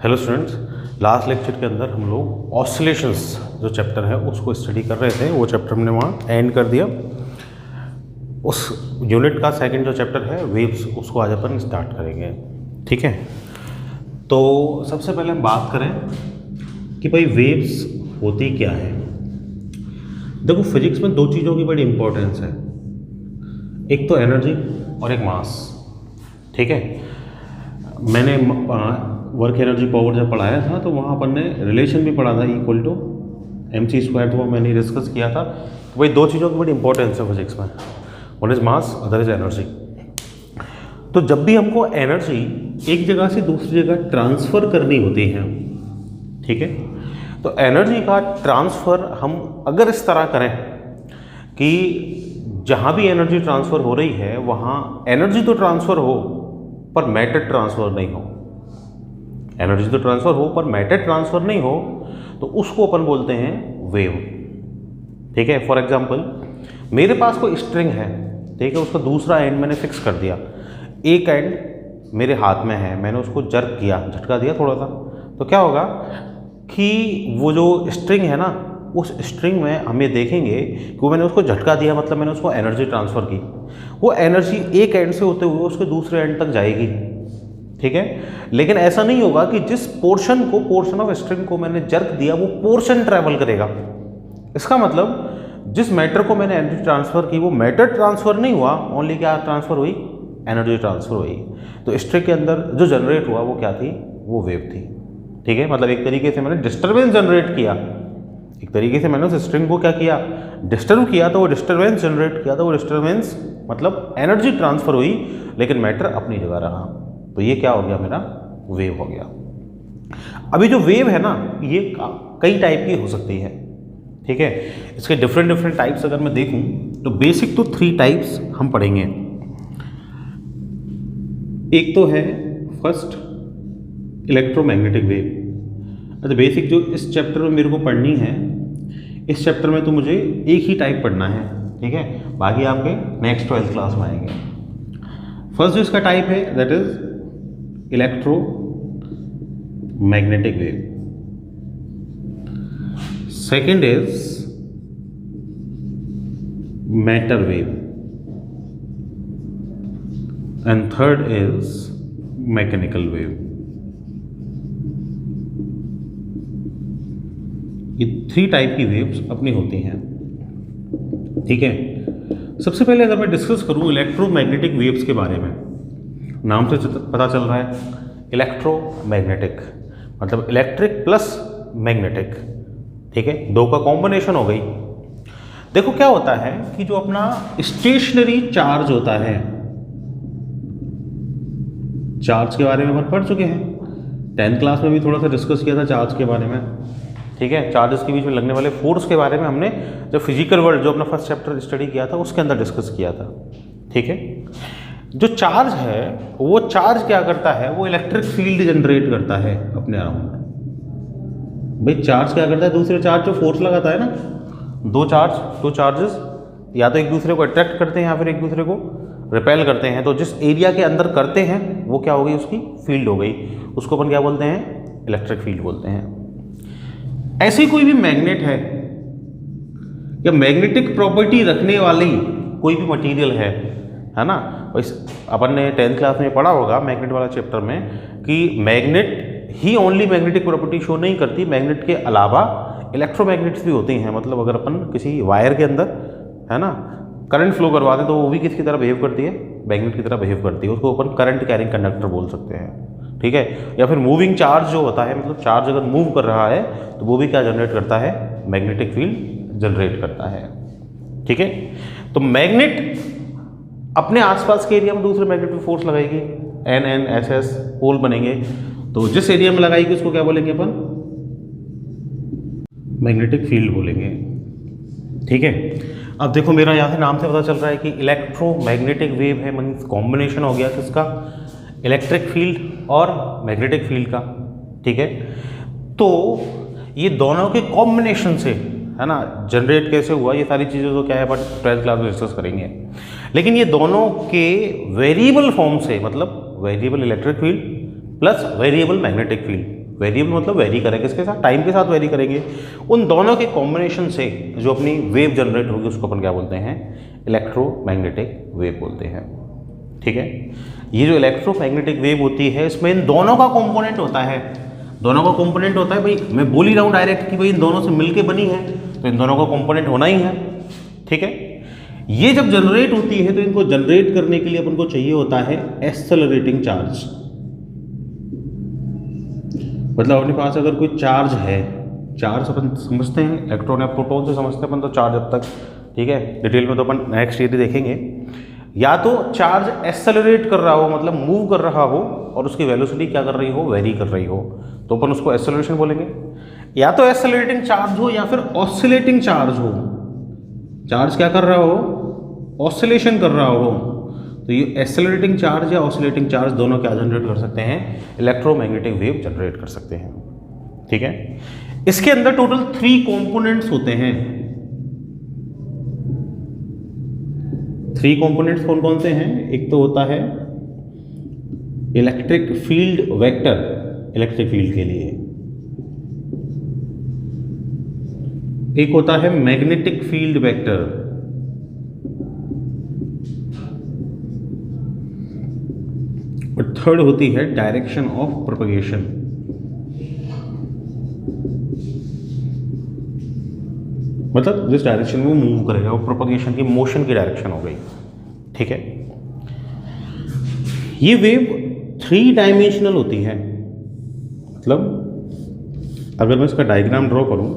Hello students, last lecture के अंदर हम लोग ऑसिलेशंस जो चैप्टर है उसको स्टडी कर रहे थे। वो चैप्टर हमने वहाँ एंड कर दिया। उस यूनिट का सेकंड जो चैप्टर है वेव्स, उसको आज अपन स्टार्ट करेंगे। ठीक है, तो सबसे पहले हम बात करें कि भाई वेव्स होती क्या है। देखो, फिजिक्स में दो चीज़ों की बड़ी इंपॉर्टेंस है, एक तो एनर्जी और एक मास। ठीक है, मैंने वर्क एनर्जी पावर जब पढ़ाया था तो वहाँ अपन ने रिलेशन भी पढ़ा था, इक्वल टू mc², तो वो मैंने डिस्कस किया था। तो भाई दो चीज़ों की बड़ी इंपॉर्टेंस है फिजिक्स में, one is mass, other is energy. तो जब भी हमको एनर्जी एक जगह से दूसरी जगह ट्रांसफ़र करनी होती है, ठीक है, तो एनर्जी का ट्रांसफ़र हम अगर इस तरह करें कि जहाँ भी एनर्जी ट्रांसफ़र हो रही है वहाँ एनर्जी तो ट्रांसफ़र हो पर मैटर ट्रांसफ़र नहीं हो, एनर्जी तो ट्रांसफ़र हो पर मैटर ट्रांसफ़र नहीं हो, तो उसको अपन बोलते हैं वेव। ठीक है, फॉर एग्जांपल मेरे पास कोई स्ट्रिंग है, ठीक है, उसका दूसरा एंड मैंने फिक्स कर दिया, एक एंड मेरे हाथ में है, मैंने उसको जर्क किया, झटका दिया थोड़ा सा, तो क्या होगा कि वो जो स्ट्रिंग है ना, उस स्ट्रिंग में हम ये देखेंगे कि वो मैंने उसको झटका दिया, मतलब मैंने उसको एनर्जी ट्रांसफ़र की। वो एनर्जी एक एंड से होते हुए उसके दूसरे एंड तक जाएगी। ठीक है, लेकिन ऐसा नहीं होगा कि जिस पोर्शन ऑफ स्ट्रिंग को मैंने जर्क दिया वो पोर्शन ट्रैवल करेगा। इसका मतलब जिस मैटर को मैंने एनर्जी ट्रांसफ़र की वो मैटर ट्रांसफ़र नहीं हुआ, ओनली क्या ट्रांसफ़र हुई, एनर्जी ट्रांसफ़र हुई। तो स्ट्रिंग के अंदर जो जनरेट हुआ वो क्या थी, वो वेव थी। ठीक है, मतलब एक तरीके से मैंने डिस्टर्बेंस जनरेट किया, एक तरीके से मैंने उस स्ट्रिंग को क्या किया, डिस्टर्ब किया, तो वो डिस्टर्बेंस जनरेट किया, तो वो डिस्टर्बेंस मतलब एनर्जी ट्रांसफ़र हुई लेकिन मैटर अपनी जगह रहा। तो ये क्या हो गया, मेरा वेव हो गया। अभी जो वेव है ना, ये कई टाइप की हो सकती है। ठीक है, इसके डिफरेंट टाइप्स अगर मैं देखूं तो बेसिक तो 3 टाइप्स हम पढ़ेंगे। एक तो है फर्स्ट इलेक्ट्रोमैग्नेटिक वेव। अच्छा, बेसिक जो इस चैप्टर में मेरे को पढ़नी है, इस चैप्टर में तो मुझे एक ही टाइप पढ़ना है। ठीक है, बाकी आपके नेक्स्ट 12th क्लास में आएंगे। फर्स्ट जो इसका टाइप है that is electromagnetic wave, second is matter wave, and third is mechanical wave. ये 3 टाइप की वेव्स अपनी होती हैं। ठीक है, सबसे पहले अगर मैं डिस्कस करूं इलेक्ट्रोमैग्नेटिक वेव्स के बारे में, नाम से पता चल रहा है इलेक्ट्रोमैग्नेटिक, मतलब इलेक्ट्रिक प्लस मैग्नेटिक। ठीक है, दो का कॉम्बिनेशन हो गई। देखो क्या होता है कि जो अपना स्टेशनरी चार्ज होता है, चार्ज के बारे में अपन पढ़ चुके हैं, 10th क्लास में भी थोड़ा सा डिस्कस किया था चार्ज के बारे में। ठीक है, चार्जेस के बीच में लगने वाले फोर्स के बारे में हमने जो फिजिकल वर्ल्ड जो अपना फर्स्ट चैप्टर स्टडी किया था उसके अंदर डिस्कस किया था। ठीक है, जो चार्ज है वो चार्ज क्या करता है, वो इलेक्ट्रिक फील्ड जनरेट करता है अपने अराउंड। भाई चार्ज क्या करता है, दूसरे चार्ज जो फोर्स लगाता है ना, दो चार्जेस या तो एक दूसरे को अट्रैक्ट करते हैं या फिर एक दूसरे को रिपेल करते हैं, तो जिस एरिया के अंदर करते हैं वो क्या हो गई, उसकी फील्ड हो गई, उसको अपन क्या बोलते हैं, इलेक्ट्रिक फील्ड बोलते हैं। ऐसे कोई भी मैग्नेट है या मैग्नेटिक प्रॉपर्टी रखने वाली कोई भी मटेरियल है ना, अपन ने 10th क्लास में पढ़ा होगा मैग्नेट वाला चैप्टर में कि मैग्नेट ही ओनली मैग्नेटिक प्रॉपर्टी शो नहीं करती, मैग्नेट के अलावा इलेक्ट्रोमैग्नेट्स भी होती हैं। मतलब अगर अपन किसी वायर के अंदर है ना करंट फ्लो करवा दें तो वो भी किसकी तरह बिहेव करती है, मैग्नेट की तरह बिहेव करती है, उसको अपन करंट कैरिंग कंडक्टर बोल सकते हैं। ठीक है, या फिर मूविंग चार्ज जो होता है, मतलब चार्ज अगर मूव कर रहा है तो वो भी क्या जनरेट करता है, मैग्नेटिक फील्ड जनरेट करता है। ठीक है, तो मैग्नेट अपने आसपास के एरिया में दूसरे मैग्नेट पे फोर्स लगाएगी, एन एस एस पोल बनेंगे, तो जिस एरिया में लगाएगी उसको क्या बोलेंगे अपन, मैग्नेटिक फील्ड बोलेंगे। ठीक है, अब देखो मेरा यहाँ से नाम से पता चल रहा है कि इलेक्ट्रोमैग्नेटिक वेव है, मीन्स कॉम्बिनेशन हो गया किसका, इलेक्ट्रिक फील्ड और मैग्नेटिक फील्ड का। ठीक है, तो ये दोनों के कॉम्बिनेशन से है ना जनरेट कैसे हुआ, ये सारी चीज़ें तो क्या है बट 12th क्लास में डिस्कस करेंगे। लेकिन ये दोनों के वेरिएबल फॉर्म से, मतलब variable electric field plus variable magnetic field, variable मतलब वेरी करें किसके साथ, टाइम के साथ वेरी करेंगे। उन दोनों के कॉम्बिनेशन से जो अपनी वेव जनरेट होगी उसको अपन क्या बोलते हैं, इलेक्ट्रोमैग्नेटिक वेव बोलते हैं। ठीक है, ये जो इलेक्ट्रोमैग्नेटिक वेव होती है इसमें इन दोनों का कंपोनेंट होता है, दोनों का कंपोनेंट होता है। भाई मैं बोल ही रहा हूँ डायरेक्ट कि भाई इन दोनों से मिलके बनी है, तो इन दोनों का कंपोनेंट होना ही है। ठीक है, ये जब जनरेट होती है तो इनको जनरेट करने के लिए अपन को चाहिए होता है एक्सेलरेटिंग चार्ज। मतलब अपने पास अगर कोई चार्ज है, चार्ज अपन समझते हैं इलेक्ट्रॉन या प्रोटॉन से समझते हैं अपन तो चार्ज अब तक, ठीक है, डिटेल में तो अपन नेक्स्ट ईयर देखेंगे। या तो चार्ज एक्सेलरेट कर रहा हो मतलब मूव कर रहा हो और उसकी वेलोसिटी क्या कर रही हो, वेरी कर रही हो, तो अपन उसको एक्सेलरेशन बोलेंगे। या तो एक्सेलरेटिंग चार्ज हो या फिर ऑसिलेटिंग चार्ज हो, चार्ज क्या कर रहा हो, ऑसिलेशन कर रहा हो, तो ये एक्सेलरेटिंग चार्ज या ऑसिलेटिंग चार्ज दोनों क्या जनरेट कर सकते हैं, इलेक्ट्रोमैग्नेटिक वेव जनरेट कर सकते हैं। ठीक है, इसके अंदर टोटल 3 कंपोनेंट्स होते हैं। 3 कंपोनेंट्स कौन कौन से हैं, एक तो होता है electric field vector, electric field के लिए, एक होता है मैग्नेटिक फील्ड वेक्टर, और थर्ड होती है डायरेक्शन ऑफ प्रोपगेशन। मतलब जिस डायरेक्शन में वो मूव करेगा वो प्रोपगेशन की, मोशन की डायरेक्शन हो गई। ठीक है, ये वेव 3 डायमेंशनल होती है। मतलब अगर मैं इसका डायग्राम ड्रॉ करूं,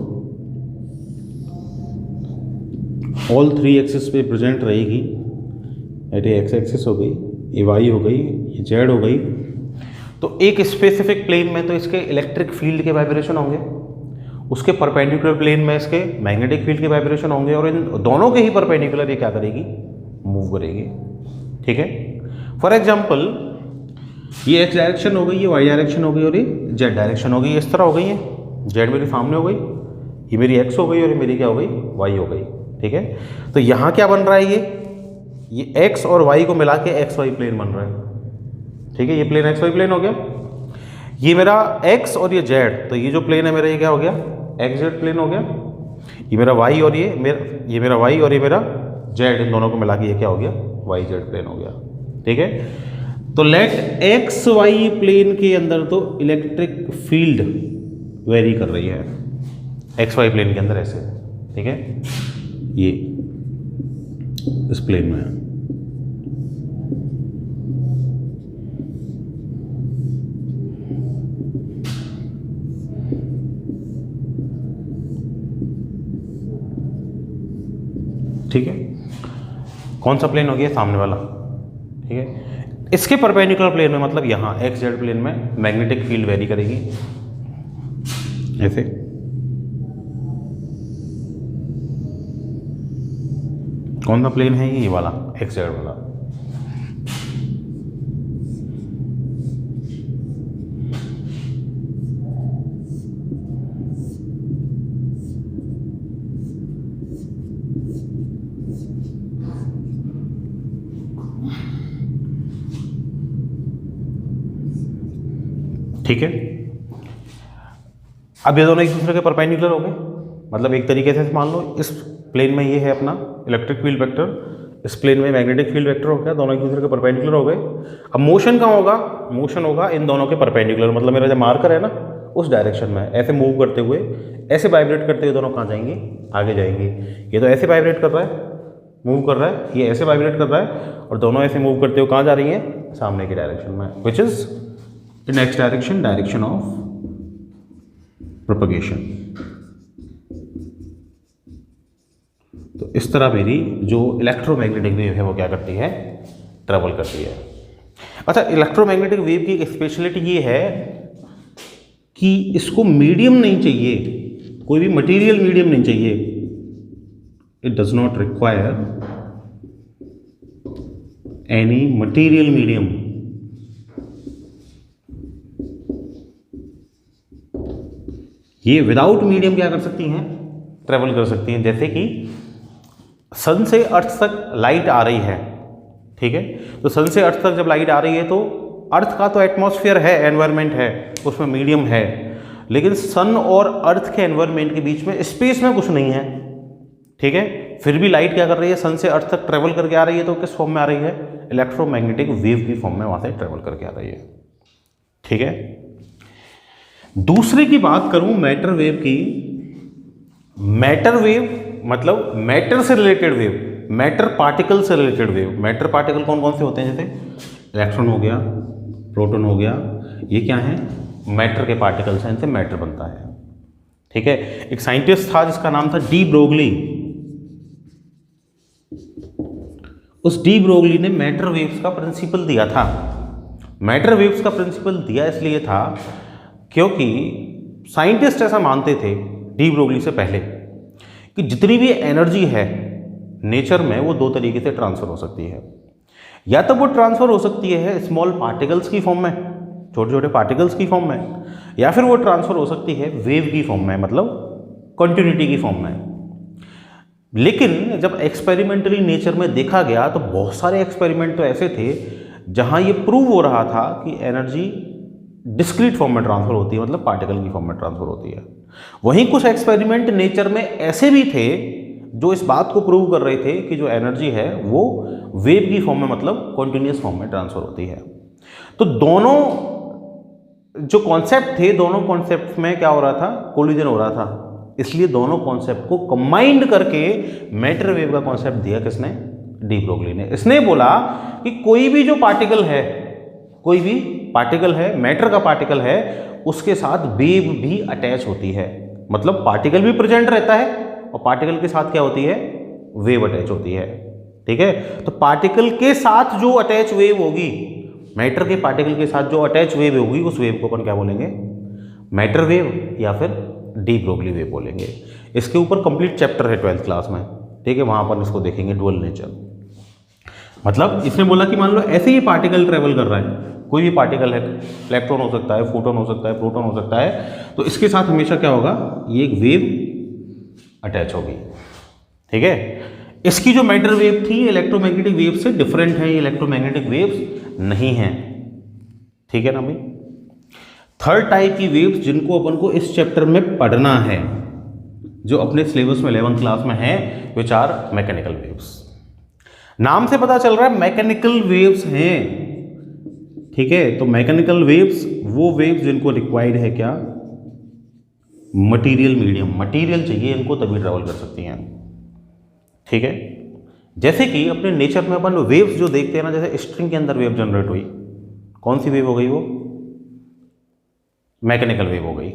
ऑल 3 एक्सिस पे प्रेजेंट रहेगी, ये एक्स एक्सिस हो गई, ये वाई हो गई, ये जेड हो गई। तो एक स्पेसिफिक प्लेन में तो इसके इलेक्ट्रिक फील्ड के वाइब्रेशन होंगे, उसके परपेंडिकुलर प्लेन में इसके मैग्नेटिक फील्ड के वाइब्रेशन होंगे, और इन दोनों के ही परपेंडिकुलर ये क्या करेगी, मूव करेगी। ठीक है, फॉर एग्जाम्पल ये एक्स डायरेक्शन हो गई, ये वाई डायरेक्शन हो गई और ये जेड डायरेक्शन हो गई, इस तरह हो गई है। जेड मेरे सामने हो गई, ये मेरी एक्स हो गई और ये मेरी क्या हो गई, वाई हो गई। ठीक है, तो यहाँ क्या बन रहा है, ये एक्स और वाई को मिला के एक्स वाई प्लेन बन रहा है। ठीक है, ये प्लेन एक्स वाई प्लेन हो गया, ये मेरा एक्स और ये जेड, तो ये जो प्लेन है मेरा ये क्या हो गया, एक्स जेड प्लेन हो गया। ये मेरा वाई और ये मेरा वाई और ये मेरा जेड, इन दोनों को मिला के ये क्या हो गया, वाई जेड प्लेन हो गया। ठीक है, तो लेट एक्स वाई प्लेन के अंदर तो इलेक्ट्रिक फील्ड वेरी कर रही है, एक्स वाई प्लेन के अंदर ऐसे। ठीक है, ये इस प्लेन में है। ठीक है, कौन सा प्लेन हो गया, सामने वाला। ठीक है, इसके परपेंडिकुलर प्लेन में मतलब यहाँ एक्स जेड प्लेन में मैग्नेटिक फील्ड वेरी करेगी ऐसे। कौन सा प्लेन है, ये वाला एक्स जेड वाला। ठीक है, अब ये दोनों एक दूसरे के परपेंडिकुलर हो गए। मतलब एक तरीके से मान लो इस प्लेन में ये है अपना इलेक्ट्रिक फील्ड वेक्टर, इस प्लेन में मैग्नेटिक फील्ड वेक्टर हो गया, दोनों एक दूसरे के परपेंडिकुलर हो गए। अब मोशन कहाँ होगा, मोशन होगा इन दोनों के परपेंडिकुलर। मतलब मेरा जो मार्कर है ना उस डायरेक्शन में ऐसे मूव करते हुए, ऐसे वाइब्रेट करते हुए दोनों कहाँ जाएंगे, आगे जाएंगे। ये तो ऐसे वाइब्रेट कर रहा है, मूव कर रहा है, ये ऐसे वाइब्रेट कर रहा है, और दोनों ऐसे मूव करते हुए कहाँ जा रही हैं, सामने की डायरेक्शन में, which is in x direction, direction of propagation. तो इस तरह मेरी जो इलेक्ट्रोमैग्नेटिक वेव है वो क्या करती है, ट्रेवल करती है। अच्छा, इलेक्ट्रोमैग्नेटिक वेव की एक स्पेशलिटी ये है कि इसको मीडियम नहीं चाहिए, कोई भी मटेरियल मीडियम नहीं चाहिए। It does not require any material medium. ये विदाउट मीडियम क्या कर सकती हैं, ट्रेवल कर सकती हैं। जैसे कि सन से अर्थ तक लाइट आ रही है, ठीक है, तो सन से अर्थ तक जब लाइट आ रही है तो अर्थ का तो एटमॉस्फेयर है, एनवायरनमेंट है, उसमें मीडियम है, लेकिन सन और अर्थ के एनवायरनमेंट के बीच में स्पेस में कुछ नहीं है, ठीक है। फिर भी लाइट क्या कर रही है, सन से अर्थ तक ट्रेवल करके आ रही है, तो किस फॉर्म में आ रही है, इलेक्ट्रोमैग्नेटिक वेव की फॉर्म में वहां से ट्रेवल करके आ रही है, ठीक है। दूसरे की बात करूं मैटर वेव की, मैटर वेव मतलब मैटर से रिलेटेड वेव, मैटर पार्टिकल से रिलेटेड वेव। मैटर पार्टिकल कौन कौन से होते हैं, जैसे इलेक्ट्रॉन हो गया, प्रोटॉन हो गया, ये क्या है, मैटर के पार्टिकल्स हैं, इनसे मैटर बनता है, ठीक है। एक साइंटिस्ट था जिसका नाम था डी ब्रोगली। उस डी ब्रोगली ने मैटर वेव्स का प्रिंसिपल दिया था। मैटर वेव्स का प्रिंसिपल दिया इसलिए था क्योंकि साइंटिस्ट ऐसा मानते थे डी ब्रोगली से पहले कि जितनी भी एनर्जी है नेचर में वो दो तरीके से ट्रांसफर हो सकती है। या तो वो ट्रांसफर हो सकती है स्मॉल पार्टिकल्स की फॉर्म में, छोटे छोटे पार्टिकल्स की फॉर्म में, या फिर वो ट्रांसफर हो सकती है वेव की फॉर्म में, मतलब कंटिन्यूटी की फॉर्म में। लेकिन जब एक्सपेरिमेंटली नेचर में देखा गया तो बहुत सारे एक्सपेरिमेंट तो ऐसे थे जहां ये प्रूव हो रहा था कि एनर्जी डिस्क्रीट फॉर्म में ट्रांसफर होती है, मतलब पार्टिकल की फॉर्म में ट्रांसफर होती है। वहीं कुछ एक्सपेरिमेंट नेचर में ऐसे भी थे जो इस बात को प्रूव कर रहे थे कि जो एनर्जी है वो वेव की फॉर्म में, मतलब कॉन्टिन्यूस फॉर्म में ट्रांसफर होती है। तो दोनों जो कॉन्सेप्ट थे, दोनों कॉन्सेप्ट में क्या हो रहा था, कोलिजन हो रहा था। इसलिए दोनों कॉन्सेप्ट को कंबाइंड करके मैटर वेव का कॉन्सेप्ट दिया किसने, डी ब्रोगली ने। इसने बोला कि कोई भी जो पार्टिकल है, कोई भी पार्टिकल है, मैटर का पार्टिकल है, उसके साथ वेव भी अटैच होती है, मतलब पार्टिकल भी प्रेजेंट रहता है और पार्टिकल के साथ क्या होती है, वेव अटैच होती है, ठीक है। तो पार्टिकल के साथ जो अटैच वेव होगी, मैटर के पार्टिकल के साथ जो अटैच वेव होगी, उस वेव को अपन क्या बोलेंगे, मैटर वेव या फिर डी ब्रोगली वेव बोलेंगे। इसके ऊपर कंप्लीट चैप्टर है 12th क्लास में, ठीक है, वहां पर इसको देखेंगे, डुअल नेचर। मतलब इसने बोला कि मान लो ऐसे ही पार्टिकल ट्रेवल कर रहा है, कोई भी पार्टिकल है, इलेक्ट्रॉन हो सकता है, फोटोन हो सकता है, प्रोटॉन हो सकता है, तो इसके साथ हमेशा क्या होगा, ये एक वेव अटैच होगी, ठीक है। इसकी जो मैटर वेव थी इलेक्ट्रोमैग्नेटिक वेव से डिफरेंट है, ये इलेक्ट्रोमैग्नेटिक वेव्स नहीं है, ठीक है ना भाई। थर्ड टाइप की वेव्स जिनको अपन को इस चैप्टर में पढ़ना है, जो अपने सिलेबस में 11th क्लास में है, विच आर मैकेनिकल वेव्स। नाम से पता चल रहा है मैकेनिकल वेव्स हैं, ठीक है। तो मैकेनिकल वेव्स वो वेव्स जिनको रिक्वायर्ड है क्या, मटेरियल मीडियम, मटेरियल चाहिए इनको तभी ट्रेवल कर सकती हैं, ठीक है। जैसे कि अपने नेचर में अपन वेव्स जो देखते हैं ना, जैसे स्ट्रिंग के अंदर वेव जनरेट हुई, कौन सी वेव हो गई, वो मैकेनिकल वेव हो गई।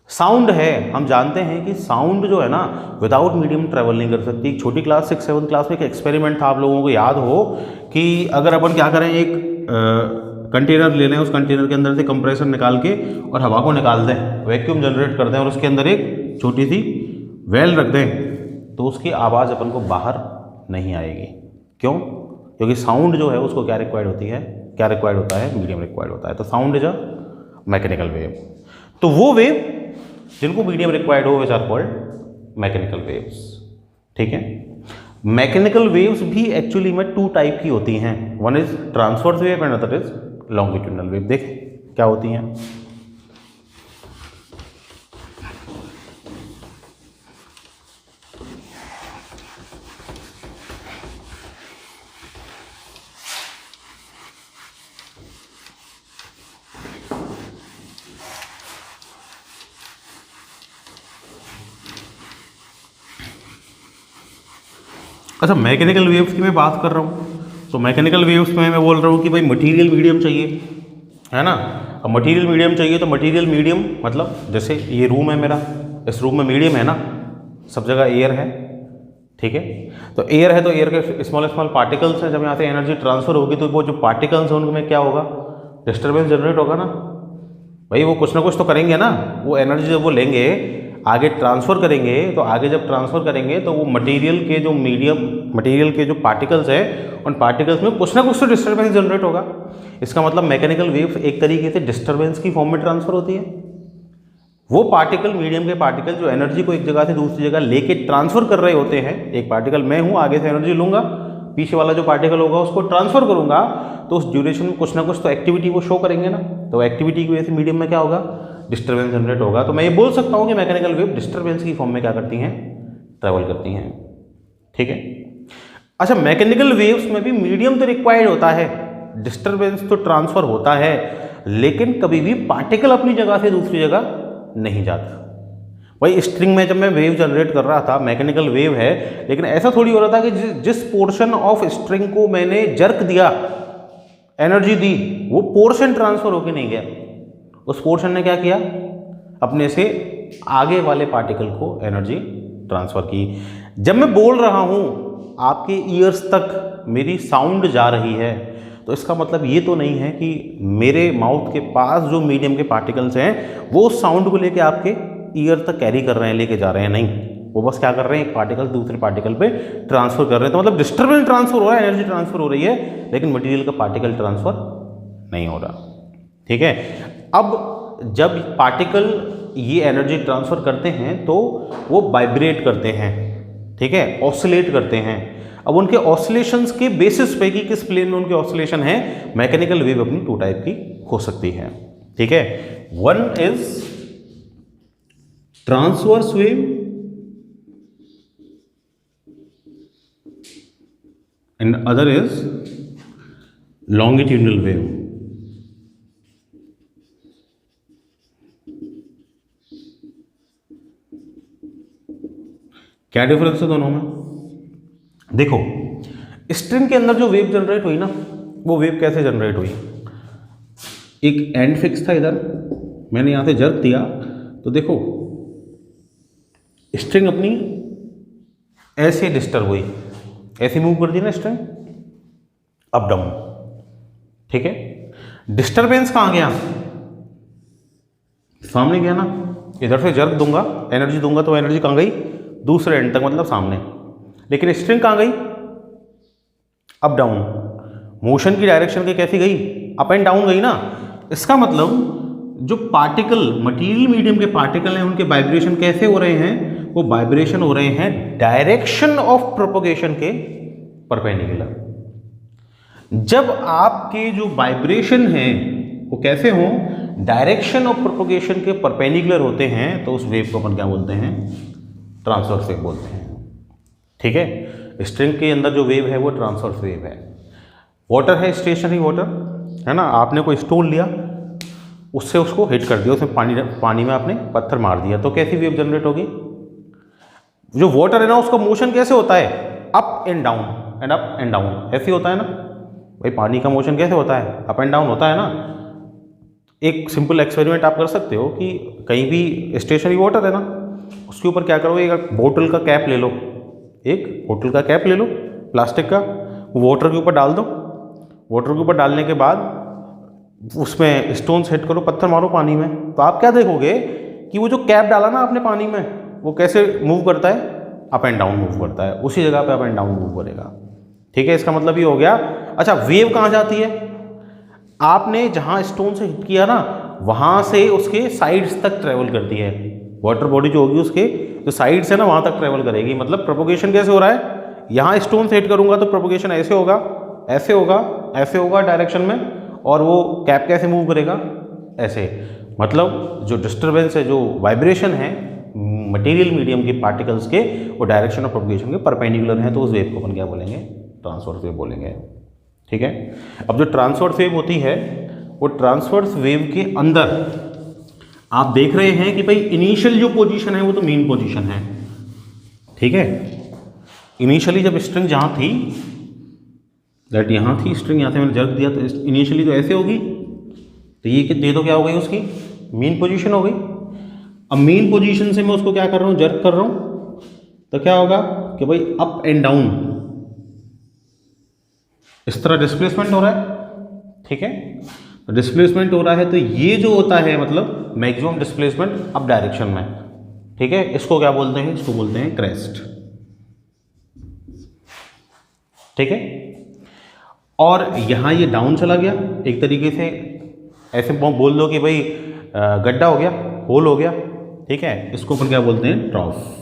साउंड है, हम जानते हैं कि साउंड जो है ना विदाउट मीडियम ट्रेवल नहीं कर सकती। छोटी क्लास 6-7 क्लास में एक एक्सपेरिमेंट था, आप लोगों को याद हो कि अगर अपन क्या करें, एक कंटेनर ले लें, उस कंटेनर के अंदर से कंप्रेसर निकाल के और हवा को निकाल दें, वैक्यूम जनरेट कर दें और उसके अंदर एक छोटी सी वेल रख दें, तो उसकी आवाज़ अपन को बाहर नहीं आएगी। क्यों? क्योंकि साउंड जो है उसको क्या रिक्वायर्ड होती है, क्या रिक्वायर्ड होता है, मीडियम रिक्वायर्ड होता है। तो sound is a mechanical wave. तो वो वेव जिनको मीडियम रिक्वायर्ड हो which are called mechanical waves, ठीक है। मैकेनिकल वेव्स भी एक्चुअली में 2 टाइप की होती हैं, one is transverse wave and other is longitudinal wave. देखें क्या होती हैं। अच्छा, मैकेनिकल वेव्स की मैं बात कर रहा हूँ, तो मैकेनिकल वेव्स में मैं बोल रहा हूँ कि भाई मटेरियल मीडियम चाहिए, है ना। अब मटेरियल मीडियम चाहिए, तो मटेरियल मीडियम मतलब जैसे ये रूम है मेरा, इस रूम में मीडियम है ना, सब जगह एयर है, ठीक है। तो एयर है, तो एयर के स्मॉल स्मॉल पार्टिकल्स हैं, जब यहाँ से एनर्जी ट्रांसफर होगी तो वो जो पार्टिकल्स हैं उनमें क्या होगा, डिस्टर्बेंस जनरेट होगा ना भाई। वो कुछ ना कुछ तो करेंगे ना, वो एनर्जी जब वो लेंगे आगे ट्रांसफ़र करेंगे, तो आगे जब ट्रांसफ़र करेंगे तो वो मटेरियल के जो मीडियम, मटेरियल के जो पार्टिकल्स हैं, उन पार्टिकल्स में कुछ ना कुछ तो डिस्टर्बेंस जनरेट होगा। इसका मतलब मैकेनिकल वेव्स एक तरीके से डिस्टर्बेंस की फॉर्म में ट्रांसफ़र होती है। वो पार्टिकल, मीडियम के पार्टिकल जो एनर्जी को एक जगह से दूसरी जगह लेके ट्रांसफ़र कर रहे होते हैं, एक पार्टिकल मैं हूँ, आगे से एनर्जी लूँगा, पीछे वाला जो पार्टिकल होगा उसको ट्रांसफ़र करूँगा, तो उस ड्यूरेशन में कुछ ना कुछ तो एक्टिविटी वो शो करेंगे ना। तो एक्टिविटी की वजह से मीडियम में क्या होगा, डिस्टर्बेंस जनरेट होगा। तो मैं ये बोल सकता हूँ कि मैकेनिकल वेव डिस्टर्बेंस की फॉर्म में क्या करती हैं, ट्रैवल करती हैं। ठीक है। अच्छा, मैकेनिकल वेव्स में भी मीडियम तो रिक्वायर्ड होता है, डिस्टर्बेंस तो ट्रांसफर होता है, लेकिन कभी भी पार्टिकल अपनी जगह से दूसरी जगह नहीं जाता। वही स्ट्रिंग में जब मैं वेव जनरेट कर रहा था, मैकेनिकल वेव है, लेकिन ऐसा थोड़ी हो रहा था कि जिस पोर्शन ऑफ स्ट्रिंग को मैंने जर्क दिया, एनर्जी दी, वो पोर्शन ट्रांसफर होके नहीं गया। उस पोर्शन ने क्या किया, अपने से आगे वाले पार्टिकल को एनर्जी ट्रांसफर की। जब मैं बोल रहा हूं आपके ईयर्स तक मेरी साउंड जा रही है, तो इसका मतलब ये तो नहीं है कि मेरे माउथ के पास जो मीडियम के पार्टिकल्स हैं वो साउंड को लेके आपके ईयर तक कैरी कर रहे हैं, लेके जा रहे हैं, नहीं, वो बस क्या कर रहे हैं, एक पार्टिकल दूसरे पार्टिकल पे ट्रांसफर कर रहे हैं। तो मतलब डिस्टर्बेंस ट्रांसफर हो रहा है, एनर्जी ट्रांसफर हो रही है, लेकिन मटेरियल का पार्टिकल ट्रांसफर नहीं हो रहा। ठीक है। अब जब पार्टिकल ये एनर्जी ट्रांसफर करते हैं तो वो वाइब्रेट करते हैं, ठीक है, ऑसिलेट करते हैं। अब उनके ऑसिलेशंस के बेसिस पे कि किस प्लेन में उनके ऑसिलेशन है, मैकेनिकल वेव अपनी टू टाइप की हो सकती है। ठीक है। One is transverse wave and other is longitudinal wave। क्या डिफरेंस है दोनों में? देखो, स्ट्रिंग के अंदर जो वेव जनरेट हुई ना, वो वेव कैसे जनरेट हुई, एक एंड फिक्स था इधर, मैंने यहां से जर्क दिया, तो देखो स्ट्रिंग अपनी ऐसे डिस्टर्ब हुई, ऐसे मूव कर दी ना स्ट्रिंग, अप डाउन। ठीक है। डिस्टरबेंस कहां गया, सामने गया ना, इधर से जर्क दूंगा, एनर्जी दूंगा, तो एनर्जी कहां गई, दूसरे एंड तक, मतलब सामने। लेकिन स्ट्रिंग कहां गई, अप डाउन। मोशन की डायरेक्शन के कैसी गई, अप एंड डाउन गई ना। इसका मतलब जो पार्टिकल, मटेरियल मीडियम के पार्टिकल हैं, उनके वाइब्रेशन कैसे हो रहे हैं, वो वाइब्रेशन हो रहे हैं डायरेक्शन ऑफ प्रोपोगेशन के परपेंडिकुलर। जब आपके जो वाइब्रेशन हैं वो कैसे हो, डायरेक्शन ऑफ प्रोपोगेशन के परपेंडिकुलर होते हैं, तो उस वेव को अपन क्या बोलते हैं, ट्रांसवर्स वेव बोलते हैं। ठीक है। स्ट्रिंग के अंदर जो वेव है वो ट्रांसवर्स वेव है। वाटर है, स्टेशनरी वाटर है ना, आपने कोई स्टोन लिया, उससे उसको हिट कर दिया, उसमें पानी में आपने पत्थर मार दिया, तो कैसी वेव जनरेट होगी, जो वाटर है ना उसका मोशन कैसे होता है, up and down and up and down, ऐसे होता है ना भाई। पानी का मोशन कैसे होता है, अप एंड डाउन होता है ना। एक सिंपल एक्सपेरिमेंट आप कर सकते हो कि कहीं भी स्टेशनरी वाटर है ना, उसके ऊपर क्या करो, एक बोतल का कैप ले लो, एक बोतल का कैप ले लो प्लास्टिक का, वो वाटर के ऊपर डाल दो। वाटर के ऊपर डालने के बाद उसमें स्टोन्स हिट करो, पत्थर मारो पानी में, तो आप क्या देखोगे कि वो जो कैप डाला ना आपने पानी में, वो कैसे मूव करता है, अप एंड डाउन मूव करता है, उसी जगह पे अप एंड डाउन मूव करेगा। ठीक है। इसका मतलब ये हो गया। अच्छा, वेव कहाँ जाती है, आपने जहाँ स्टोन से हिट किया ना, वहाँ से उसके साइड्स तक ट्रेवल करती है। वाटर बॉडी जो होगी उसके जो साइड्स है ना, वहाँ तक ट्रेवल करेगी। मतलब प्रोपोगेशन कैसे हो रहा है, यहाँ स्टोन से हिट करूँगा तो प्रोपोगेशन ऐसे होगा, ऐसे होगा, ऐसे होगा डायरेक्शन में, और वो कैप कैसे मूव करेगा, ऐसे। मतलब जो डिस्टर्बेंस है, जो वाइब्रेशन है मटेरियल मीडियम के पार्टिकल्स के, वो डायरेक्शन ऑफ प्रोपोगेशन के परपेंडिकुलर है, तो उस वेव को अपन क्या बोलेंगे, ट्रांसवर्स वेव बोलेंगे। ठीक है। अब जो ट्रांसवर्स वेव होती है, वो ट्रांसवर्स वेव के अंदर आप देख रहे हैं कि भाई इनिशियल जो पोजीशन है वो तो मेन पोजीशन है। ठीक है। इनिशियली जब स्ट्रिंग जहाँ थी, दैट यहाँ थी स्ट्रिंग, यहाँ से मैंने जर्क दिया, तो इनिशियली तो ऐसे होगी, तो ये तो क्या हो गई, उसकी मेन पोजीशन हो गई। अब मेन पोजीशन से मैं उसको क्या कर रहा हूँ, जर्क कर रहा हूँ, तो क्या होगा कि भाई अप एंड डाउन इस तरह डिस्प्लेसमेंट हो रहा है। ठीक है। तो डिस्प्लेसमेंट हो रहा है, तो ये जो होता है मतलब मैक्सिमम डिस्प्लेसमेंट अप डायरेक्शन में। ठीक है। इसको क्या बोलते हैं, इसको बोलते हैं क्रेस्ट। ठीक है। और यहाँ ये डाउन चला गया, एक तरीके से ऐसे बोल दो कि भाई गड्ढा हो गया, होल हो गया। ठीक है। इसको अपन क्या बोलते हैं, ट्रॉफ।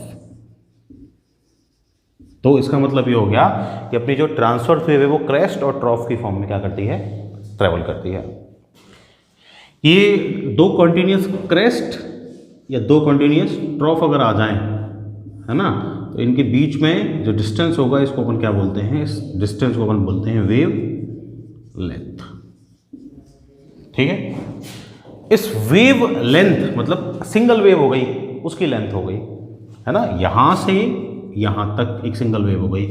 तो इसका मतलब ये हो गया कि अपनी जो ट्रांसवर्स वेव है वो क्रेस्ट और ट्रॉफ की फॉर्म में क्या करती है, ट्रेवल करती है। ये दो कंटिन्यूस क्रेस्ट या दो कंटिन्यूस ट्रॉफ अगर आ जाएं, है ना, तो इनके बीच में जो डिस्टेंस होगा इसको अपन क्या बोलते हैं, इस डिस्टेंस को अपन बोलते हैं वेव लेंथ। ठीक है, इस वेव लेंथ मतलब सिंगल वेव हो गई, उसकी लेंथ हो गई, है ना, यहां से यहां तक एक सिंगल वेव हो गई,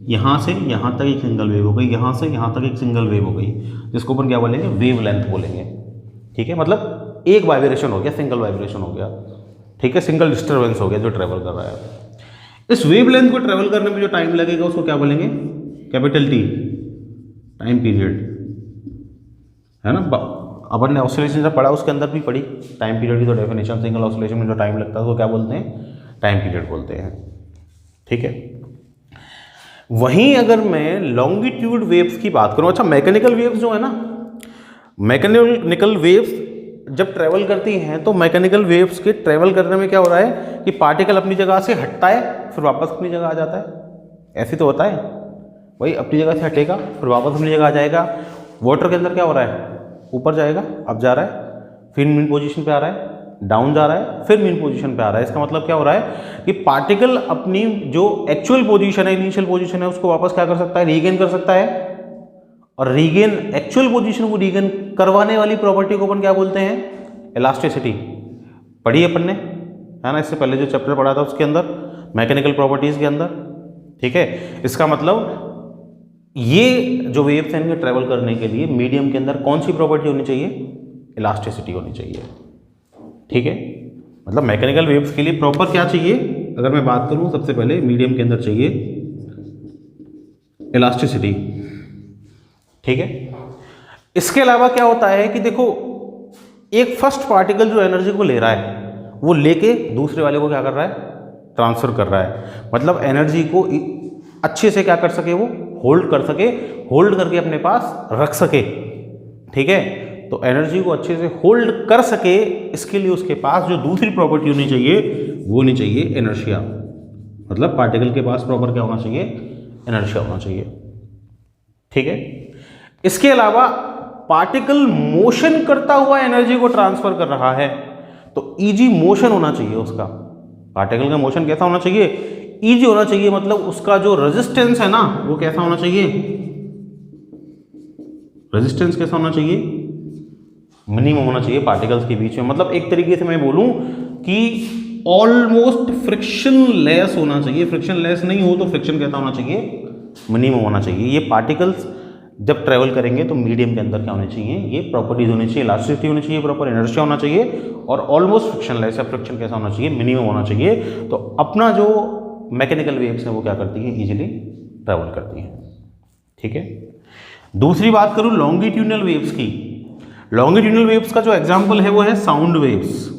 यहां से यहां तक एक सिंगल वेव हो गई, यहां से यहां तक एक सिंगल वेव हो गई, जिसको अपन क्या बोलेंगे, वेव लेंथ बोलेंगे। ठीक है, मतलब एक वाइब्रेशन हो गया, सिंगल वाइब्रेशन हो गया। ठीक है, सिंगल डिस्टर्बेंस हो गया जो ट्रेवल कर रहा है। इस वेव लेंथ को ट्रेवल करने में जो टाइम लगेगा उसको क्या बोलेंगे, कैपिटल टी, टाइम पीरियड, है ना। अपन ने ऑसिलेशन जब पढ़ा उसके अंदर भी पढ़ी टाइम पीरियड की तो डेफिनेशन, सिंगल ऑसिलेशन में जो टाइम लगता है उसको क्या बोलते हैं, टाइम पीरियड बोलते हैं। ठीक है, वहीं अगर मैं लॉन्गिट्यूड वेव्स की बात करूं, अच्छा मैकेनिकल वेव्स जो है ना, मैकेनिकल वेव्स जब ट्रेवल करती हैं तो मैकेनिकल वेव्स के ट्रेवल करने में क्या हो रहा है कि पार्टिकल अपनी जगह से हटता है फिर वापस अपनी जगह आ जाता है। ऐसे तो होता है, वही अपनी जगह से हटेगा फिर वापस अपनी जगह आ जाएगा। वाटर के अंदर क्या हो रहा है, ऊपर जाएगा, अब जा रहा है, फिर मीन पोजीशन पे आ रहा है, डाउन जा रहा है, फिर मीन पोजीशन पे आ रहा है। इसका मतलब क्या हो रहा है कि पार्टिकल अपनी जो एक्चुअल पोजीशन है, इनिशियल पोजीशन है, उसको वापस क्या कर सकता है, रीगेन कर सकता है। और रीगेन, एक्चुअल पोजीशन को रीगेन करवाने वाली प्रॉपर्टी को अपन क्या बोलते हैं, इलास्टिसिटी। पढ़ी अपन ने, है ना, इससे पहले जो चैप्टर पढ़ा था उसके अंदर, मैकेनिकल प्रॉपर्टीज के अंदर। ठीक है, इसका मतलब ये जो वेव्स हैं इनके ट्रेवल करने के लिए मीडियम के अंदर कौन सी प्रॉपर्टी होनी चाहिए, इलास्टिसिटी होनी चाहिए। ठीक है, मतलब मैकेनिकल वेव्स के लिए प्रॉपर क्या चाहिए, अगर मैं बात करूं सबसे पहले मीडियम के अंदर चाहिए इलास्टिसिटी। ठीक है, इसके अलावा क्या होता है कि देखो एक फर्स्ट पार्टिकल जो एनर्जी को ले रहा है वो लेके दूसरे वाले को क्या कर रहा है, ट्रांसफर कर रहा है। मतलब एनर्जी को अच्छे से क्या कर सके, वो होल्ड कर सके, होल्ड करके अपने पास रख सके। ठीक है, तो एनर्जी को अच्छे से होल्ड कर सके, इसके लिए उसके पास जो दूसरी प्रॉपर्टी होनी चाहिए वो होनी चाहिए इनर्शिया। मतलब पार्टिकल के पास प्रॉपर क्या होना चाहिए, इनर्शिया होना चाहिए। ठीक है, इसके अलावा पार्टिकल मोशन करता हुआ एनर्जी को ट्रांसफर कर रहा है तो इजी मोशन होना चाहिए उसका। पार्टिकल का मोशन कैसा होना चाहिए, इजी होना चाहिए। मतलब उसका जो रेजिस्टेंस है ना वो कैसा होना चाहिए, रेजिस्टेंस कैसा होना चाहिए, मिनिमम होना चाहिए पार्टिकल्स के बीच में। मतलब एक तरीके से मैं बोलूं कि ऑलमोस्ट फ्रिक्शन लेस होना चाहिए। फ्रिक्शन लेस नहीं हो तो फ्रिक्शन कैसा होना चाहिए, मिनिमम होना चाहिए। ये पार्टिकल्स जब ट्रेवल करेंगे तो मीडियम के अंदर क्या होने चाहिए, ये प्रॉपर्टीज होनी चाहिए, इलास्टिसिटी होनी चाहिए, प्रॉपर इनर्शिया होना चाहिए और ऑलमोस्ट फ्रिक्शन लेस, या फ्रिक्शन कैसा होना चाहिए, मिनिमम होना चाहिए। तो अपना जो मैकेनिकल वेव्स है वो क्या करती है, इजीली ट्रेवल करती हैं। ठीक है, दूसरी बात करूं लॉन्गिट्यूडनल वेव्स की। लॉन्गिट्यूडनल वेव्स का जो एग्जांपल है वो है साउंड वेव्स।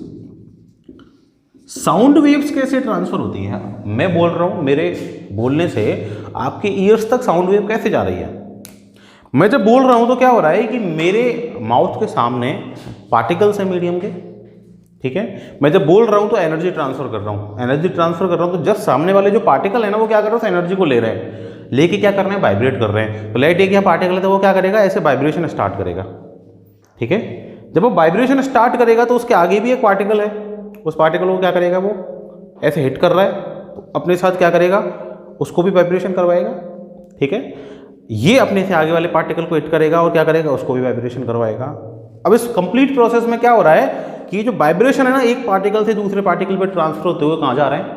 साउंड वेव्स कैसे ट्रांसफर होती है, मैं बोल रहा हूं, मेरे बोलने से आपके ईयर्स तक साउंड वेव कैसे जा रही है। मैं जब बोल रहा हूं तो क्या हो रहा है कि मेरे माउथ के सामने पार्टिकल्स हैं मीडियम के। ठीक है, मैं जब बोल रहा हूं तो एनर्जी ट्रांसफर कर रहा हूं, एनर्जी ट्रांसफर कर रहा हूं तो जस्ट सामने वाले जो पार्टिकल है ना वो क्या कर रहे हैं, एनर्जी को ले रहे हैं, लेके क्या कर रहे हैं, वाइब्रेट कर रहे हैं। तो लाइट एक यहाँ पार्टिकल है तो वो क्या करेगा, ऐसे वाइब्रेशन स्टार्ट करेगा। ठीक है, जब वो वाइब्रेशन स्टार्ट करेगा तो उसके आगे भी एक पार्टिकल है, उस पार्टिकल को क्या करेगा, वो ऐसे हिट कर रहा है तो अपने साथ क्या करेगा, उसको भी वाइब्रेशन करवाएगा। ठीक है, ये अपने से आगे वाले पार्टिकल को हिट करेगा और क्या करेगा, उसको भी वाइब्रेशन करवाएगा। अब इस कंप्लीट प्रोसेस में क्या हो रहा है कि जो वाइब्रेशन है ना एक पार्टिकल से दूसरे पार्टिकल पे ट्रांसफर होते हुए कहाँ जा रहे हैं,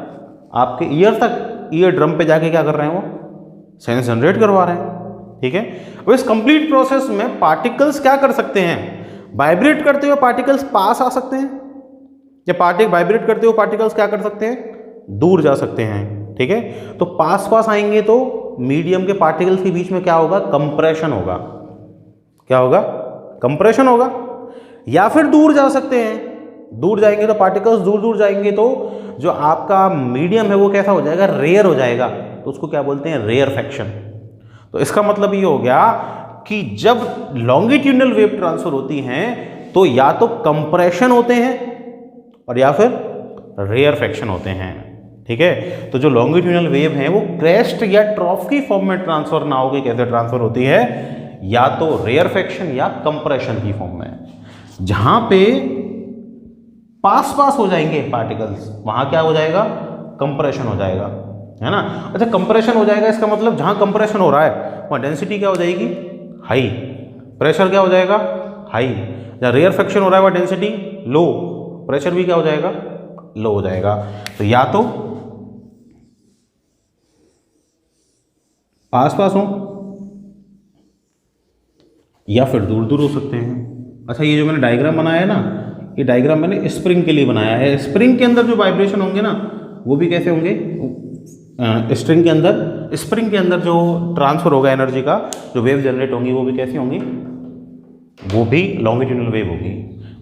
आपके ईयर तक, ईयर ड्रम पे जाके क्या कर रहे हैं, वो सेंस जनरेट करवा रहे हैं। ठीक है, अब इस कंप्लीट प्रोसेस में पार्टिकल्स क्या कर सकते हैं, वाइब्रेट करते हुए पार्टिकल्स पास आ सकते हैं, या पार्टिकल वाइब्रेट करते हुए पार्टिकल्स क्या कर सकते हैं, दूर जा सकते हैं। ठीक है, तो पास पास आएंगे तो मीडियम के पार्टिकल्स के बीच में क्या होगा, कंप्रेशन होगा। क्या होगा, कंप्रेशन होगा। या फिर दूर जा सकते हैं, दूर जाएंगे तो पार्टिकल्स दूर दूर जाएंगे तो जो आपका मीडियम है वो कैसा हो जाएगा, रेयर हो जाएगा, तो उसको क्या बोलते हैं, रेयरफेक्शन। तो इसका मतलब ये हो गया कि जब लॉन्गिट्यूडनल वेव ट्रांसफर होती हैं तो या तो कंप्रेशन होते हैं और या फिर रेयरफेक्शन होते हैं। ठीक है, तो जो लॉन्गिट्यूडनल वेव है वो क्रेस्ट या ट्रॉफ की फॉर्म में ट्रांसफर ना होकर कैसे ट्रांसफर होती है, या तो रेयरफेक्शन या कंप्रेशन की फॉर्म में। जहां पे पास पास हो जाएंगे पार्टिकल्स, वहां क्या हो जाएगा, कंप्रेशन हो जाएगा, है ना। अच्छा, कंप्रेशन हो जाएगा इसका मतलब जहां कंप्रेशन हो रहा है वहां डेंसिटी क्या हो जाएगी, हाई, प्रेशर क्या हो जाएगा, हाई। जहां रेयर फ्रिक्शन हो रहा है वहां डेंसिटी लो, प्रेशर भी क्या हो जाएगा, लो हो जाएगा। तो या तो पास पास हो या फिर दूर दूर हो सकते हैं। अच्छा, ये जो मैंने डायग्राम बनाया है ना, ये डायग्राम मैंने स्प्रिंग के लिए बनाया है। स्प्रिंग के अंदर जो वाइब्रेशन होंगे ना वो भी कैसे होंगे, स्प्रिंग के अंदर जो ट्रांसफर होगा एनर्जी का, जो वेव जनरेट होंगी वो भी कैसी होंगी, वो भी लॉन्गिट्यूडनल वेव होगी।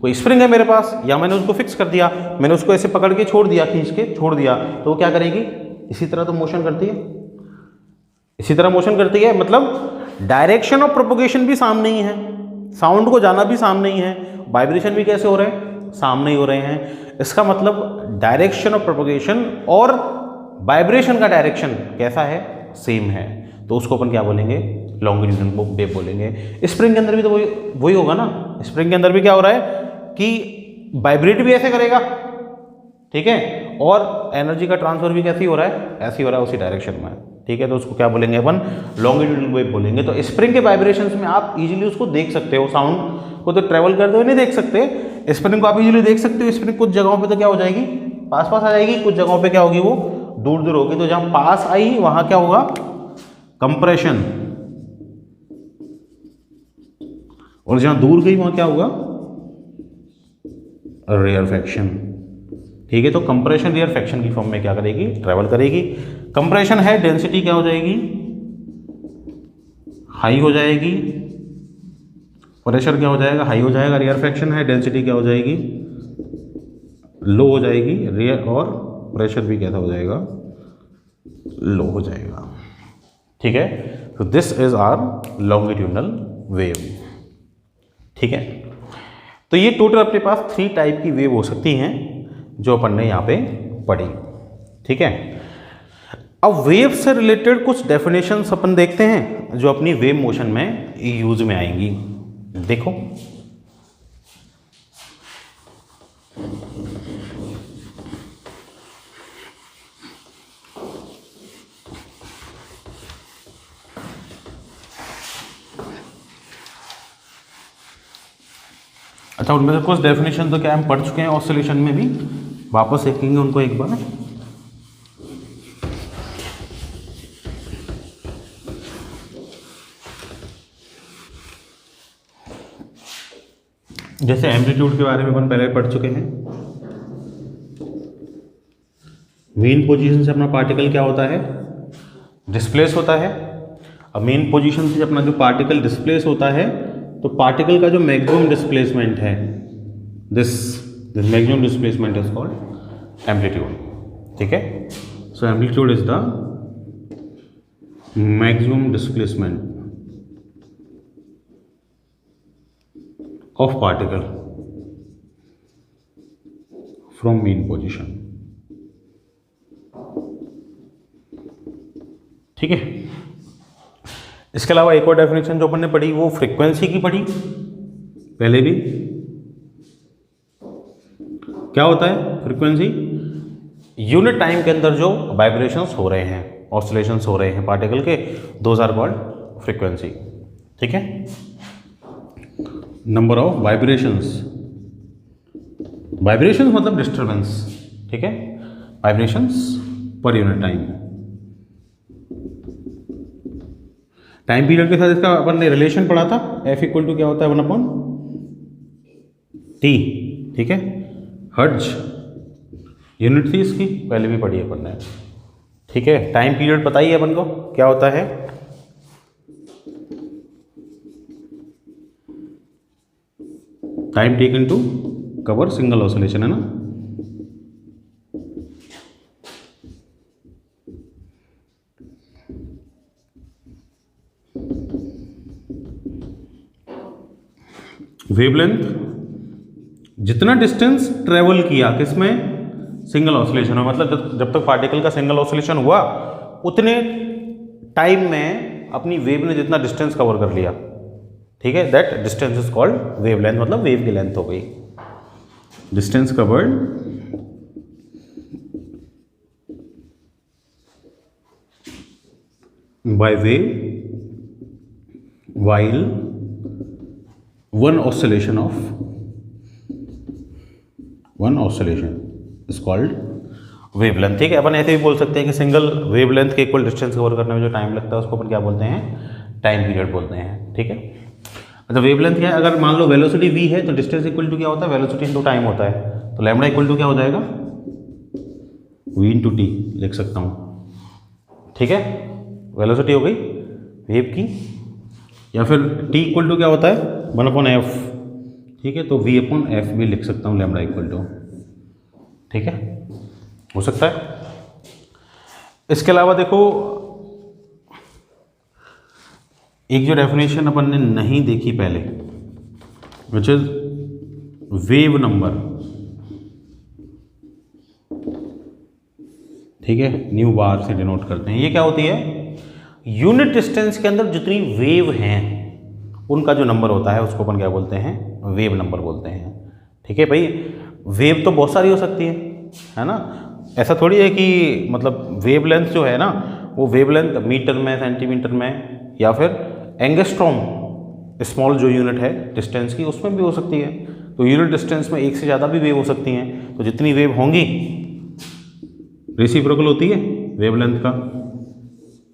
कोई स्प्रिंग है मेरे पास, या मैंने उसको फिक्स कर दिया, मैंने उसको ऐसे पकड़ के छोड़ दिया, खींच के छोड़ दिया, तो वो क्या करेगी, इसी तरह तो मोशन करती है, इसी तरह मोशन करती है। मतलब डायरेक्शन ऑफ प्रोपोगेशन भी सामने ही है, साउंड को जाना भी सामने ही है, वाइब्रेशन भी कैसे हो रहे हैं, सामने ही हो रहे हैं। इसका मतलब डायरेक्शन ऑफ प्रोपोगेशन और वाइब्रेशन का डायरेक्शन कैसा है, सेम है, तो उसको अपन क्या बोलेंगे, लॉन्गिट्यूडनल वेव बोलेंगे। स्प्रिंग के अंदर भी तो वही होगा ना, स्प्रिंग के अंदर भी क्या हो रहा है कि वाइब्रेट भी ऐसे करेगा, ठीक है, और एनर्जी का ट्रांसफर भी कैसे हो रहा है, ऐसे ही हो रहा है, उसी डायरेक्शन में, ठीक है। तो उसको क्या बोलेंगे अपन, लॉन्गिट्यूडनल वेव बोलेंगे। तो स्प्रिंग के वाइब्रेशंस में आप इजीली उसको देख सकते हो, साउंड को तो ट्रेवल करते हुए नहीं देख सकते, स्प्रिंग को आप इजीली देख सकते हो। स्प्रिंग कुछ जगहों पे तो क्या हो जाएगी, पास पास आ जाएगी, कुछ जगहों पे क्या होगी, वो दूर दूर होगी। तो जहां पास आई वहां क्या होगा, कंप्रेशन, और जहां दूर गई वहां क्या होगा, रेयरफेक्शन, ठीक है। तो कंप्रेशन रेयरफेक्शन की फॉर्म में क्या करेगी, ट्रेवल करेगी। कंप्रेशन है, डेंसिटी क्या हो जाएगी, हाई हो जाएगी, प्रेशर क्या हो जाएगा, हाई हो जाएगा। रेयरफेक्शन है, डेंसिटी क्या हो जाएगी, लो हो जाएगी, रेयर, और प्रेशर भी कैसा हो जाएगा, लो हो जाएगा, ठीक है। तो this is our longitudinal wave, ठीक है। तो ये टोटल अपने पास 3 टाइप की वेव हो सकती हैं जो अपन ने यहाँ पे पढ़ी, ठीक है। अब वेव से रिलेटेड कुछ डेफिनेशंस अपन देखते हैं जो अपनी वेव मोशन में यूज में आएंगी। देखो, अच्छा, उनमें से कुछ डेफिनेशन तो क्या हम पढ़ चुके हैं ऑसिलेशन में भी, वापस देखेंगे उनको एक बार। जैसे एम्पलीट्यूड के बारे में अपन पहले पढ़ चुके हैं। मेन पोजीशन से अपना पार्टिकल क्या होता है, डिस्प्लेस होता है। अब मेन पोजीशन से अपना जो पार्टिकल डिस्प्लेस होता है, तो पार्टिकल का जो मैक्सिमम डिस्प्लेसमेंट है, this maximum displacement is called amplitude, ठीक है। So amplitude is the maximum displacement of particle from mean position, ठीक है। इसके अलावा एक और डेफिनेशन जो अपन ने पढ़ी वो फ्रीक्वेंसी की पढ़ी पहले भी। क्या होता है फ्रीक्वेंसी, यूनिट टाइम के अंदर जो वाइब्रेशंस हो रहे हैं, ऑसिलेशंस हो रहे हैं पार्टिकल के, दोज आर कॉल्ड फ्रीक्वेंसी, ठीक है। नंबर ऑफ वाइब्रेशंस, वाइब्रेशंस मतलब डिस्टर्बेंस, ठीक है, vibrations per unit time. Time period के साथ इसका अपन ने रिलेशन पढ़ा था, F इक्वल टू क्या होता है 1/T, ठीक है। हर्ट्ज यूनिट थी इसकी, पहले भी पढ़ी अपन ने, ठीक है। टाइम पीरियड बताइए अपन को क्या होता है, time taken to cover single oscillation, है ना। वेवलेंथ, जितना डिस्टेंस ट्रेवल किया किसमें, सिंगल ऑसिलेशन में, मतलब जब तक पार्टिकल का सिंगल ऑसिलेशन हुआ उतने टाइम में अपनी वेव ने जितना डिस्टेंस कवर कर लिया, ठीक है, that distance is called wavelength, मतलब वेव की लेंथ हो गई। Distance covered by wave while one oscillation is called wavelength। ठीक है, अपन ऐसे भी बोल सकते हैं कि सिंगल वेवलेंथ के इक्वल डिस्टेंस कवर करने में जो टाइम लगता है उसको अपन क्या बोलते हैं, टाइम पीरियड बोलते हैं। ठीक है, अच्छा वेवलेंथ क्या है, अगर मान लो वेलोसिटी v है तो डिस्टेंस इक्वल टू क्या होता है, वेलोसिटी इंटू टाइम होता है, तो लैम्डा इक्वल टू क्या हो जाएगा, v इंटू टी लिख सकता हूँ। ठीक है, वेलोसिटी हो गई वेव की, या फिर t इक्वल टू क्या होता है 1/f। ठीक है, तो v/f भी लिख सकता हूँ लैम्डा इक्वल टू। ठीक है, हो सकता है। इसके अलावा देखो एक जो डेफिनेशन अपन ने नहीं देखी पहले, विच इज वेव नंबर। ठीक है, न्यू बार से डिनोट करते हैं। ये क्या होती है, यूनिट डिस्टेंस के अंदर जितनी वेव हैं उनका जो नंबर होता है उसको अपन क्या बोलते हैं, वेव नंबर बोलते हैं। ठीक है भाई, वेव तो बहुत सारी हो सकती है ना, ऐसा थोड़ी है कि मतलब वेव लेंथ जो है ना वो वेव लेंथ मीटर में, सेंटीमीटर में, या फिर एंगस्ट्रॉम स्मॉल जो यूनिट है डिस्टेंस की उसमें भी हो सकती है। तो यूनिट डिस्टेंस में एक से ज़्यादा भी वेव हो सकती हैं, तो जितनी वेव होंगी रेसिप्रोकल होती है वेव लेंथ का,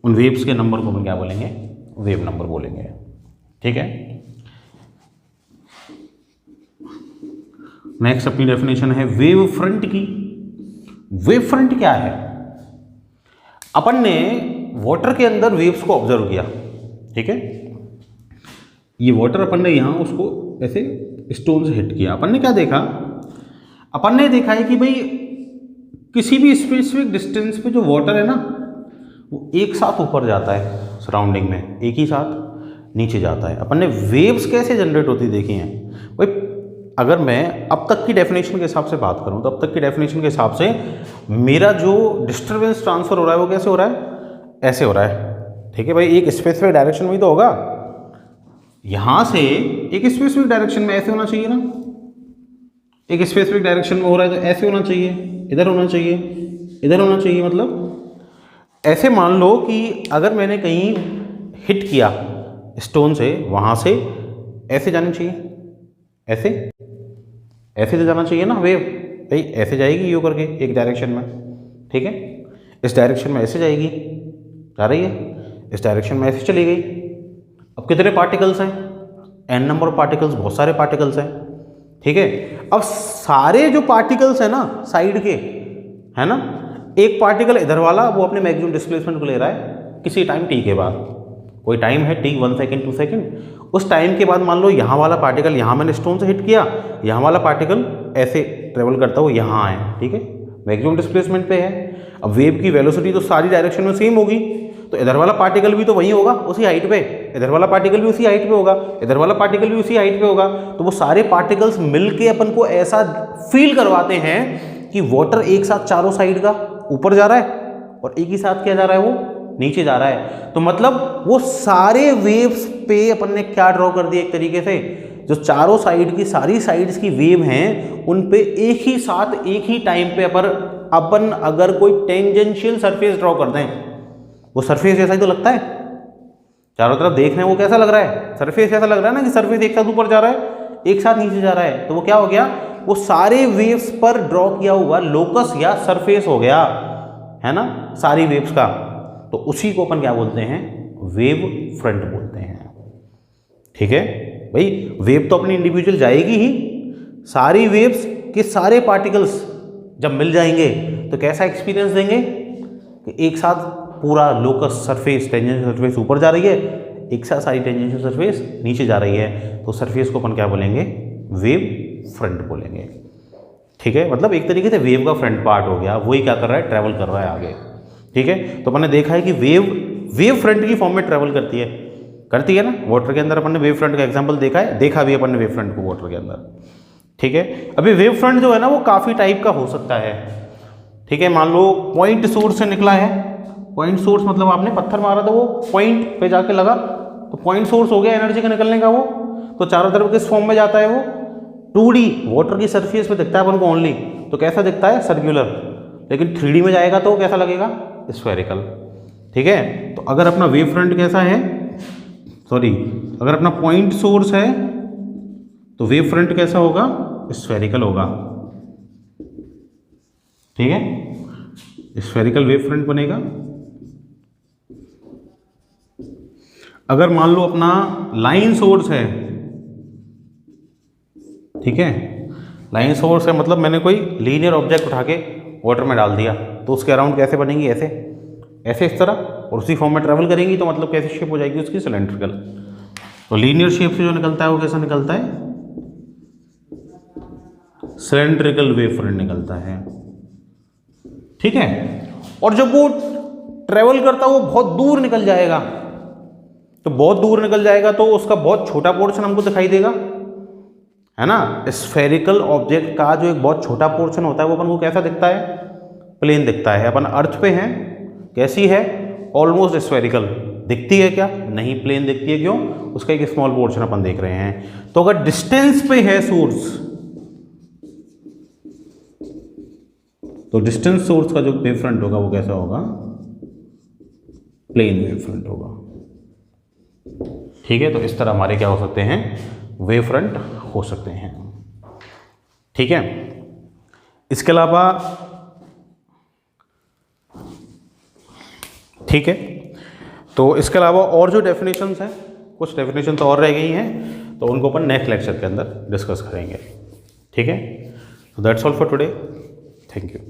उन वेव्स के नंबर को हम क्या बोलेंगे, वेव नंबर बोलेंगे। ठीक है, नेक्स्ट अपनी डेफिनेशन है वेव फ्रंट की। वेव फ्रंट क्या है, अपन ने वाटर के अंदर वेव्स को ऑब्जर्व किया। ठीक है, ये वाटर अपन ने यहां उसको ऐसे स्टोन से हिट किया, अपन ने क्या देखा, अपन ने देखा है कि भाई किसी भी स्पेसिफिक डिस्टेंस पे जो वाटर है ना वो एक साथ ऊपर जाता है सराउंडिंग में, एक ही साथ नीचे जाता है। अपन ने वेव्स कैसे जनरेट होती देखी हैं भाई। अगर मैं अब तक की डेफिनेशन के हिसाब से बात करूं तो अब तक की डेफिनेशन के हिसाब से मेरा जो डिस्टर्बेंस ट्रांसफर हो रहा है वो कैसे हो रहा है, ऐसे हो रहा है। ठीक है भाई, एक स्पेसिफिक डायरेक्शन में ही तो होगा, यहां से एक स्पेसिफिक डायरेक्शन में ऐसे होना चाहिए ना, एक स्पेसिफिक डायरेक्शन में हो रहा है तो ऐसे होना चाहिए, इधर होना चाहिए, इधर होना चाहिए। मतलब ऐसे मान लो कि अगर मैंने कहीं हिट किया स्टोन से, वहां से ऐसे जानी चाहिए, ऐसे ऐसे तो जाना चाहिए ना वेव भाई, ऐसे जाएगी यू करके एक डायरेक्शन में। ठीक है, इस डायरेक्शन में ऐसे जाएगी, जा रही है, इस डायरेक्शन में ऐसे चली गई। अब कितने पार्टिकल्स हैं, n नंबर ऑफ पार्टिकल्स, बहुत सारे पार्टिकल्स हैं। ठीक है, अब सारे जो पार्टिकल्स हैं ना साइड के, है ना, एक पार्टिकल इधर वाला वो अपने मैक्सिमम डिस्प्लेसमेंट को ले रहा है किसी टाइम t के बाद, कोई टाइम है t 1 सेकेंड 2 सेकेंड, उस टाइम के बाद मान लो यहाँ वाला पार्टिकल यहाँ मैंने स्टोन से हिट किया, यहाँ वाला पार्टिकल ऐसे ट्रेवल करता हुआ यहाँ आए। ठीक है, मैक्सिमम डिस्प्लेसमेंट पे है। अब वेव की वेलोसिटी तो सारी डायरेक्शन में सेम होगी, तो इधर वाला पार्टिकल भी तो वही होगा उसी हाइट पे, इधर वाला पार्टिकल भी उसी हाइट पे होगा, इधर वाला पार्टिकल भी उसी हाइट पे होगा। तो वो सारे पार्टिकल्स मिलके अपन को ऐसा फील करवाते हैं कि वाटर एक साथ चारों साइड का ऊपर जा रहा है और एक ही साथ क्या जा रहा है, वो नीचे जा रहा है। तो मतलब वो सारे वेव्स पे अपन ने क्या ड्रॉ कर दिया, एक तरीके से जो चारों साइड की सारी साइड्स की वेव हैं उन पे एक ही साथ एक ही टाइम पे अपन अगर कोई टेंजेंशियल सरफेस ड्रॉ कर दें, वो सरफेस जैसा ही तो लगता है, चारों तरफ देख रहे हैं वो कैसा लग रहा है, सरफेस जैसा लग रहा है ना, कि सरफेस एक साथ ऊपर जा रहा है एक साथ नीचे जा रहा है। तो वो क्या हो गया, वो सारे वेव्स पर ड्रॉ किया हुआ लोकस या सरफेस हो गया, है ना, सारी वेव्स का। तो उसी को अपन क्या बोलते हैं, वेव फ्रंट बोलते हैं। ठीक है भाई, वेव तो अपनी इंडिविजुअल जाएगी ही, सारी वेव्स के सारे पार्टिकल्स जब मिल जाएंगे तो कैसा एक्सपीरियंस देंगे कि एक साथ पूरा लोकस सरफेस, टेंजेंशियल सरफेस ऊपर जा रही है, एक साथ सारी टेंजेंशियल सरफेस नीचे जा रही है, तो सरफेस को अपन क्या बोलेंगे, वेव फ्रंट बोलेंगे। ठीक है, मतलब एक तरीके से वेव का फ्रंट पार्ट हो गया, वही क्या कर रहा है, ट्रैवल कर रहा है आगे। ठीक है, तो अपन ने देखा है कि वेव फ्रंट की फॉर्म में ट्रैवल करती है ना, वाटर के अंदर अपन ने वेव फ्रंट का एग्जांपल देखा है, देखा भी अपन ने वेव फ्रंट को वाटर के अंदर। ठीक है, अभी वेव फ्रंट जो है ना वो काफ़ी टाइप का हो सकता है। ठीक है, मान लो पॉइंट सोर्स से निकला है, पॉइंट सोर्स मतलब आपने पत्थर मारा तो वो पॉइंट पे जाके लगा, तो पॉइंट सोर्स हो गया एनर्जी का निकलने का वो, तो चारों तरफ किस फॉर्म में जाता है वो 2D वाटर की सरफेस पे दिखता है अपन को ओनली, तो कैसा दिखता है सर्कुलर, लेकिन 3D में जाएगा तो कैसा लगेगा स्फेरिकल। ठीक है, तो अगर अपना वेव फ्रंट कैसा है, सॉरी अगर अपना पॉइंट सोर्स है तो वेव फ्रंट कैसा होगा स्फेरिकल होगा। ठीक है, स्फेरिकल वेव फ्रंट बनेगा। अगर मान लो अपना लाइन सोर्स है, ठीक है, लाइन सोर्स है मतलब मैंने कोई लीनियर ऑब्जेक्ट उठा के वाटर में डाल दिया, तो उसके अराउंड कैसे बनेंगी, ऐसे ऐसे इस तरह, और उसी फॉर्म में ट्रेवल करेंगी, तो मतलब कैसी शेप हो जाएगी उसकी सिलेंड्रिकल। तो लीनियर शेप से जो निकलता है वो कैसा निकलता है सिलेंड्रिकल वेव फ्रंट निकलता है। ठीक है, और जब वो ट्रेवल करता है वो बहुत दूर निकल जाएगा, तो बहुत दूर निकल जाएगा तो उसका बहुत छोटा पोर्शन हमको दिखाई देगा, है ना। स्फेरिकल ऑब्जेक्ट का जो एक बहुत छोटा पोर्शन होता है वो अपन को कैसा दिखता है प्लेन दिखता है। अपन अर्थ पे हैं, कैसी है ऑलमोस्ट स्फेरिकल दिखती है क्या, नहीं प्लेन दिखती है, क्यों, उसका एक स्मॉल पोर्शन अपन देख रहे हैं। तो अगर डिस्टेंस पे है सोर्स, तो डिस्टेंस सोर्स का जो वेव फ्रंट होगा वो कैसा होगा प्लेन वेव फ्रंट होगा। ठीक है, तो इस तरह हमारे क्या हो सकते हैं वेव फ्रंट हो सकते हैं। ठीक है, इसके अलावा ठीक है, तो इसके अलावा और जो डेफिनेशंस हैं, कुछ डेफिनेशन तो और रह गई हैं, तो उनको अपन नेक्स्ट लेक्चर के अंदर डिस्कस करेंगे। ठीक है, तो that's all for today, thank you.